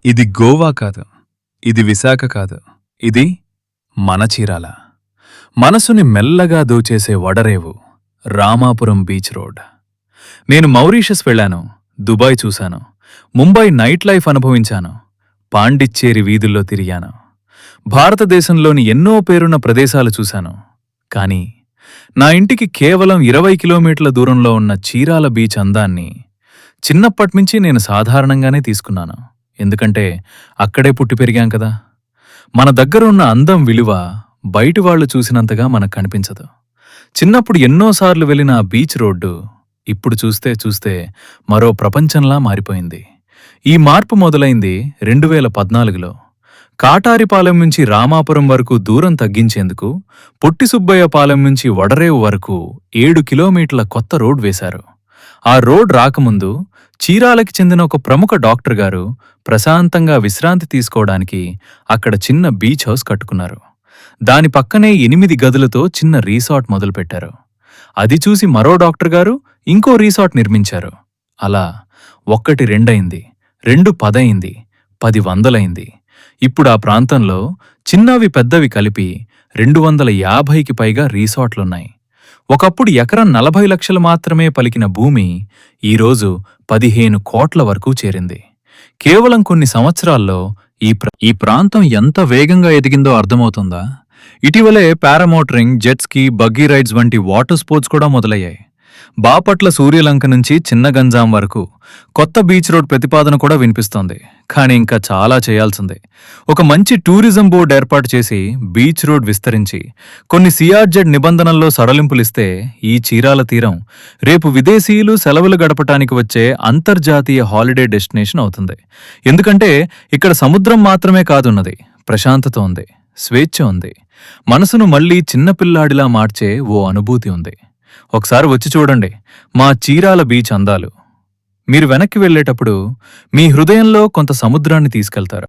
ఇది గోవా కాదు, ఇది విశాఖ కాదు, ఇది మన చీరాల. మనసుని మెల్లగా దోచేసే వడరేవు రామాపురం బీచ్ రోడ్. నేను మౌరీషస్ వెళ్ళాను, దుబాయ్ చూశాను, ముంబై నైట్ లైఫ్ అనుభవించాను, పాండిచ్చేరి వీధుల్లో తిరిగాను, భారతదేశంలోని ఎన్నో పేరున్న ప్రదేశాలు చూశాను. కాని నా ఇంటికి కేవలం 20 కిలోమీటర్ల దూరంలో ఉన్న చీరాల బీచ్ అందాన్ని చిన్నప్పట్నుంచి నేను సాధారణంగానే తీసుకున్నాను. ఎందుకంటే అక్కడే పుట్టి పెరిగాం కదా. మన దగ్గర ఉన్న అందం విలువ బయటివాళ్లు చూసినంతగా మనకు కనిపించదు. చిన్నప్పుడు ఎన్నోసార్లు వెళ్ళిన ఆ బీచ్ రోడ్డు ఇప్పుడు చూస్తే మరో ప్రపంచంలా మారిపోయింది. ఈ మార్పు మొదలైంది 2014లో. కాటారిపాలెం నుంచి రామాపురం వరకు దూరం తగ్గించేందుకు పొట్టి సుబ్బయ్యపాలెం నుంచి వడరేవు వరకు 7 కిలోమీటర్ల కొత్త రోడ్ వేశారు. ఆ రోడ్ రాకముందు చీరాలకి చెందిన ఒక ప్రముఖ డాక్టర్ గారు ప్రశాంతంగా విశ్రాంతి తీసుకోవడానికి అక్కడ చిన్న బీచ్ హౌస్ కట్టుకున్నారు. దాని పక్కనే 8 గదులతో చిన్న రీసార్ట్ మొదలుపెట్టారు. అది చూసి మరో డాక్టర్ గారు ఇంకో రీసార్ట్ నిర్మించారు. అలా 1 2 అయింది, 2 10 అయింది, 10 వందలైంది. ఇప్పుడు ఆ ప్రాంతంలో చిన్నవి పెద్దవి కలిపి 250కి పైగా రీసార్ట్లున్నాయి. ఒకప్పుడు ఎకరం 40 లక్షలు మాత్రమే పలికిన భూమి ఈరోజు 15 కోట్ల వరకు చేరింది. కేవలం కొన్ని సంవత్సరాల్లో ఈ ప్రాంతం ఎంత వేగంగా ఎదిగిందో అర్థమవుతుందా? ఇటీవలే పారామోటరింగ్, జెట్స్కీ, బగ్గీ రైడ్స్ వంటి వాటర్ స్పోర్ట్స్ కూడా మొదలయ్యాయి. బాపట్ల సూర్యలంక నుంచి చిన్న గంజాం వరకు కొత్త బీచ్ రోడ్ ప్రతిపాదన కూడా వినిపిస్తోంది. కానీ ఇంకా చాలా చేయాల్సిందే. ఒక మంచి టూరిజం బోర్డు ఏర్పాటు చేసి బీచ్ రోడ్ విస్తరించి కొన్ని సిఆర్జెడ్ నిబంధనల్లో సడలింపులిస్తే ఈ చీరాల తీరం రేపు విదేశీయులు సెలవులు గడపటానికి వచ్చే అంతర్జాతీయ హాలిడే డెస్టినేషన్ అవుతుంది. ఎందుకంటే ఇక్కడ సముద్రం మాత్రమే కాదున్నది, ప్రశాంతత ఉంది, స్వేచ్ఛ ఉంది, మనసును మళ్లీ చిన్నపిల్లాడిలా మార్చే ఓ అనుభూతి ఉంది. ఒకసారి వచ్చి చూడండి మా చీరాల బీచ్ అందాలు. మీరు వెనక్కి వెళ్లేటప్పుడు మీ హృదయంలో కొంత సముద్రాన్ని తీసుకెళ్తారు.